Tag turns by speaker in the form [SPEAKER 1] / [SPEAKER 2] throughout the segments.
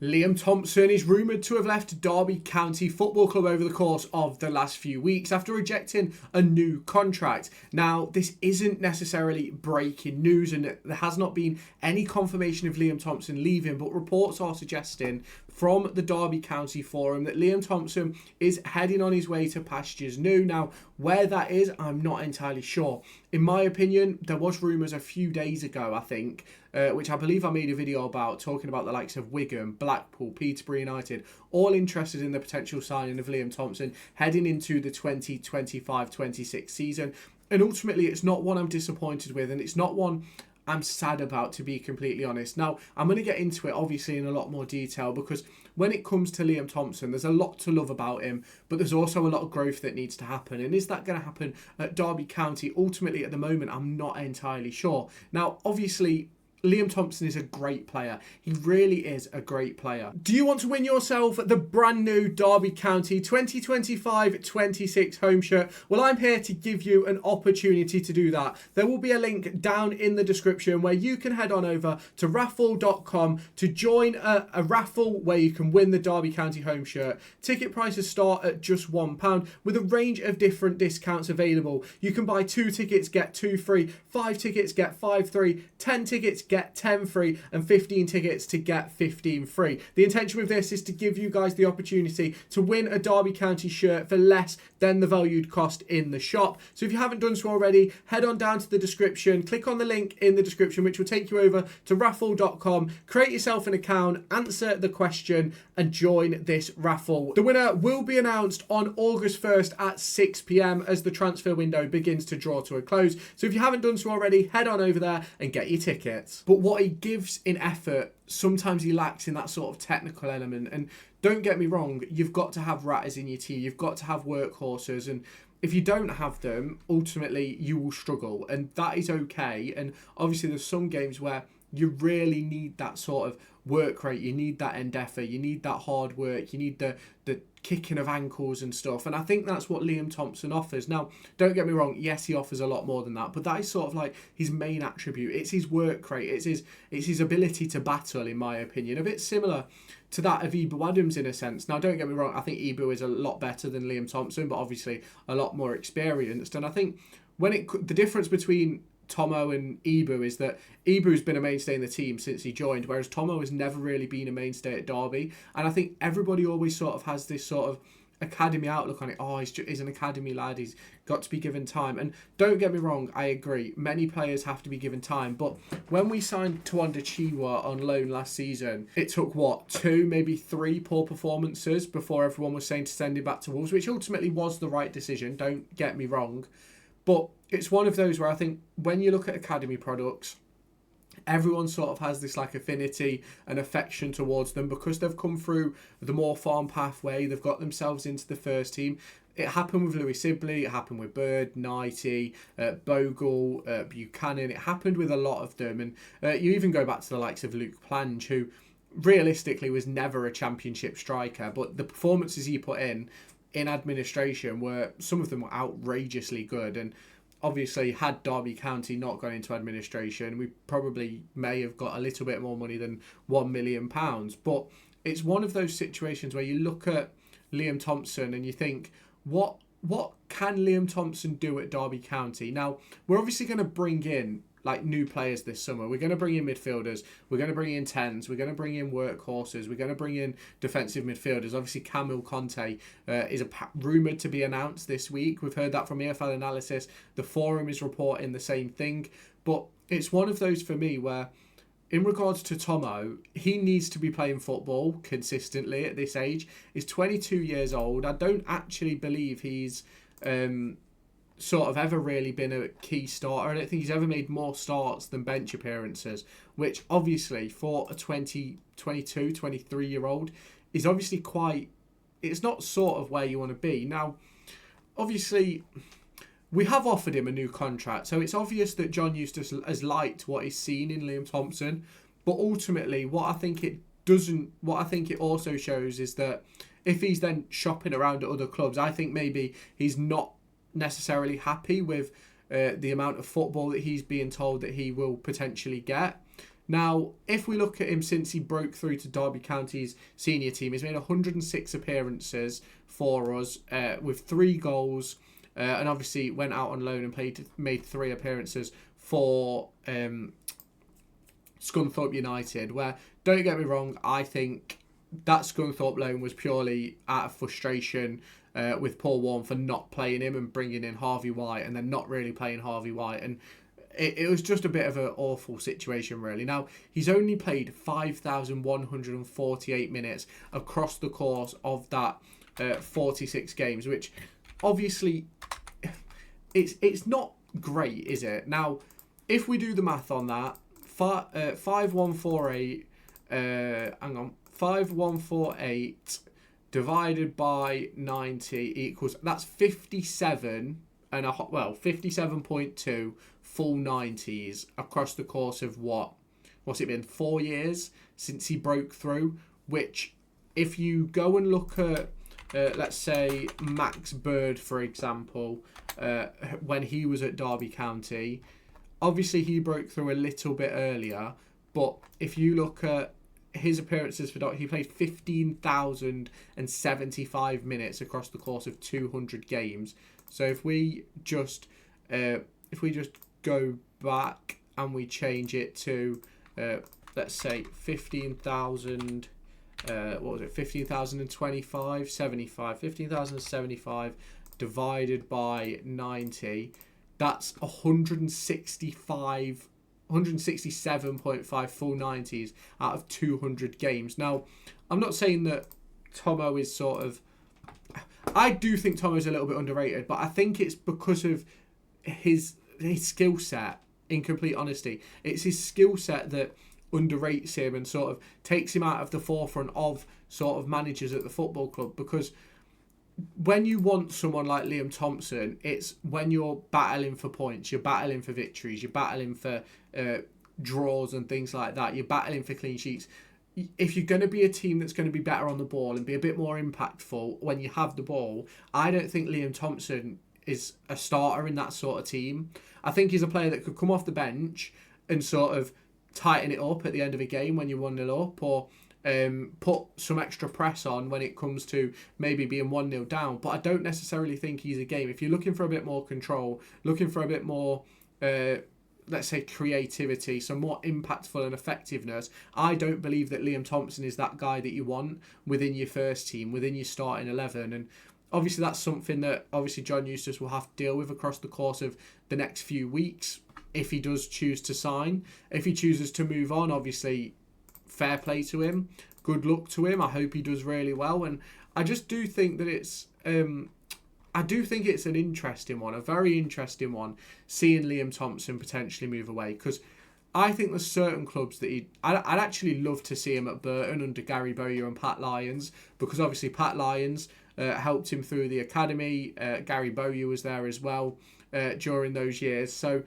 [SPEAKER 1] Liam Thompson is rumoured to have left Derby County Football Club over the course of the last few weeks after rejecting a new contract. Now, this isn't necessarily breaking news and there has not been any confirmation of Liam Thompson leaving, but reports are suggesting from the Derby County Forum that Liam Thompson is heading on his way to pastures new. Now, where that is, I'm not entirely sure. In my opinion, there was rumours a few days ago, I think, which I believe I made a video about, talking about the likes of Wigan, Blackpool, Peterborough United, all interested in the potential signing of Liam Thompson heading into the 2025-26 season. And ultimately, it's not one I'm disappointed with, and it's not one I'm sad about, to be completely honest. Now, I'm going to get into it obviously in a lot more detail, because when it comes to Liam Thompson, there's a lot to love about him, but there's also a lot of growth that needs to happen. And is that going to happen at Derby County? Ultimately, at the moment, I'm not entirely sure. Now, obviously, Liam Thompson is a great player. He really is a great player. Do you want to win yourself the brand new Derby County 2025-26 home shirt? Well, I'm here to give you an opportunity to do that. There will be a link down in the description where you can head on over to raffle.com to join a raffle where you can win the Derby County home shirt. Ticket prices start at just £1 with a range of different discounts available. You can buy 2 tickets, get 2 free, 5 tickets, get 5 free, 10 tickets, get 10 free, and 15 tickets to get 15 free. The intention with this is to give you guys the opportunity to win a Derby County shirt for less than the valued cost in the shop. So if you haven't done so already, head on down to the description, click on the link in the description, which will take you over to raffle.com, create yourself an account, answer the question, and join this raffle. The winner will be announced on August 1st at 6 p.m. as the transfer window begins to draw to a close. So if you haven't done so already, head on over there and get your tickets. But what he gives in effort, sometimes he lacks in that sort of technical element. And don't get me wrong, you've got to have ratters in your team. You've got to have workhorses. And if you don't have them, ultimately you will struggle. And that is okay. And obviously there's some games where you really need that sort of work rate. You need that endeavour. You need that hard work. You need the kicking of ankles and stuff. And I think that's what Liam Thompson offers. Now, don't get me wrong. Yes, he offers a lot more than that. But that is sort of like his main attribute. It's his work rate. It's his ability to battle, in my opinion. A bit similar to that of Ibu Adams in a sense. Now, don't get me wrong. I think Ibu is a lot better than Liam Thompson, but obviously a lot more experienced. And I think the difference between Tomo and Ibu is that Ibu's been a mainstay in the team since he joined, whereas Tomo has never really been a mainstay at Derby. And I think everybody always sort of has this sort of academy outlook on it. Oh, he's an academy lad. He's got to be given time. And don't get me wrong, I agree. Many players have to be given time. But when we signed Tawanda Chiwa on loan last season, it took, 2, maybe 3 poor performances before everyone was saying to send him back to Wolves, which ultimately was the right decision. Don't get me wrong. But it's one of those where I think when you look at academy products, everyone sort of has this like affinity and affection towards them because they've come through the more farm pathway. They've got themselves into the first team. It happened with Louis Sibley. It happened with Bird, Knighty, Bogle, Buchanan. It happened with a lot of them. And you even go back to the likes of Luke Plange, who realistically was never a championship striker. But the performances he put in administration some of them were outrageously good. And obviously, had Derby County not gone into administration, we probably may have got a little bit more money than £1 million. But it's one of those situations where you look at Liam Thompson and you think, what can Liam Thompson do at Derby County? Now, we're obviously going to bring in like new players this summer. We're going to bring in midfielders. We're going to bring in 10s. We're going to bring in workhorses. We're going to bring in defensive midfielders. Obviously, Camille Conte is rumoured to be announced this week. We've heard that from EFL Analysis. The Forum is reporting the same thing. But it's one of those for me where, in regards to Tomo, he needs to be playing football consistently at this age. He's 22 years old. I don't actually believe he's sort of ever really been a key starter. I don't think he's ever made more starts than bench appearances, which obviously for a 22, 23-year-old is obviously quite... It's not sort of where you want to be. Now, obviously, we have offered him a new contract, so it's obvious that John Eustace has liked what he's seen in Liam Thompson, but ultimately what I think it also shows is that if he's then shopping around at other clubs, I think maybe he's not necessarily happy with the amount of football that he's being told that he will potentially get. Now, if we look at him since he broke through to Derby County's senior team, he's made 106 appearances for us with 3 goals, and obviously went out on loan and made 3 appearances for Scunthorpe United, where, don't get me wrong, I think that Scunthorpe loan was purely out of frustration with Paul Warren for not playing him and bringing in Harvey White and then not really playing Harvey White. And it was just a bit of an awful situation, really. Now, he's only played 5,148 minutes across the course of that 46 games, which obviously it's not great, is it? Now, if we do the math on that, 5148 divided by 90 equals, that's 57.2 full 90s across the course of what's it been, 4 years since he broke through, which if you go and look at let's say Max Bird, for example, when he was at Derby County, obviously he broke through a little bit earlier, but if you look at his appearances for Derby, he played 15,075 minutes across the course of 200 games. So if we just go back and we change it to let's say 15,000, what was it, 15,075 divided by 90, that's 167.5 full 90s out of 200 games. Now, I'm not saying that Tomo is sort of, I do think Tomo's a little bit underrated, but I think it's because of his skill set, in complete honesty. It's his skill set that underrates him and sort of takes him out of the forefront of sort of managers at the football club, because when you want someone like Liam Thompson, it's when you're battling for points, you're battling for victories, you're battling for draws and things like that, you're battling for clean sheets. If you're going to be a team that's going to be better on the ball and be a bit more impactful when you have the ball, I don't think Liam Thompson is a starter in that sort of team. I think he's a player that could come off the bench and sort of tighten it up at the end of a game when you're 1-0 up, or put some extra press on when it comes to maybe being 1-0 down. But I don't necessarily think he's a game. If you're looking for a bit more control, looking for a bit more, let's say, creativity, some more impactful and effectiveness, I don't believe that Liam Thompson is that guy that you want within your first team, within your starting 11. And obviously that's something that obviously John Eustace will have to deal with across the course of the next few weeks if he does choose to sign. If he chooses to move on, obviously fair play to him, good luck to him. I hope he does really well, and I just do think that it's an interesting one, a very interesting one, seeing Liam Thompson potentially move away, because I think there's certain clubs that I'd actually love to see him at Burton under Gary Bowyer and Pat Lyons, because obviously Pat Lyons helped him through the academy. Gary Bowyer was there as well during those years, so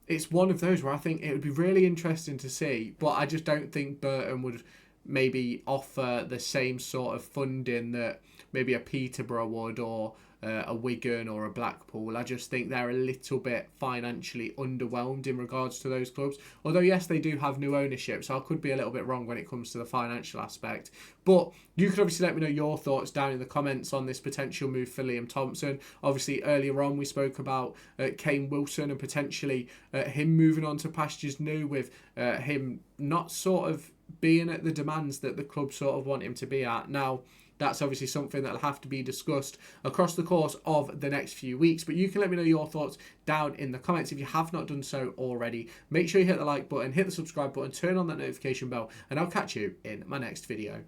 [SPEAKER 1] it's one of those where I think it would be really interesting to see, but I just don't think Burton would maybe offer the same sort of funding that maybe a Peterborough would, or a Wigan or a Blackpool. I just think they're a little bit financially underwhelmed in regards to those clubs. Although, yes, they do have new ownership, so I could be a little bit wrong when it comes to the financial aspect. But you could obviously let me know your thoughts down in the comments on this potential move for Liam Thompson. Obviously, earlier on, we spoke about Kane Wilson and potentially him moving on to pastures new, with him not sort of being at the demands that the club sort of want him to be at. Now, that's obviously something that'll have to be discussed across the course of the next few weeks. But you can let me know your thoughts down in the comments if you have not done so already. Make sure you hit the like button, hit the subscribe button, turn on that notification bell, and I'll catch you in my next video.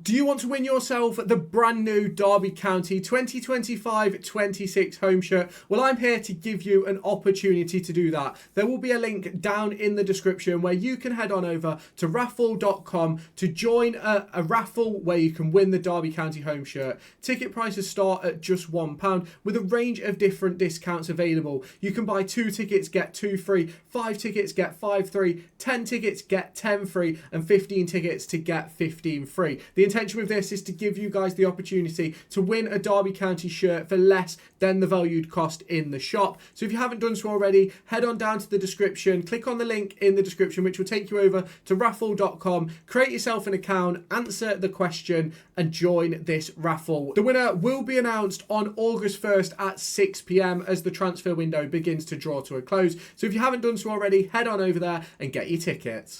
[SPEAKER 1] Do you want to win yourself the brand new Derby County 2025-26 home shirt? Well, I'm here to give you an opportunity to do that. There will be a link down in the description where you can head on over to raffle.com to join a raffle where you can win the Derby County home shirt. Ticket prices start at just £1 with a range of different discounts available. You can buy 2 tickets, get 2 free, 5 tickets, get 5 free, 10 tickets, get 10 free, and 15 tickets to get 15 free. The intention with this is to give you guys the opportunity to win a Derby County shirt for less than the valued cost in the shop. So if you haven't done so already, head on down to the description, click on the link in the description, which will take you over to raffle.com, create yourself an account, answer the question, and join this raffle. The winner will be announced on August 1st at 6 p.m. as the transfer window begins to draw to a close. So if you haven't done so already, head on over there and get your tickets.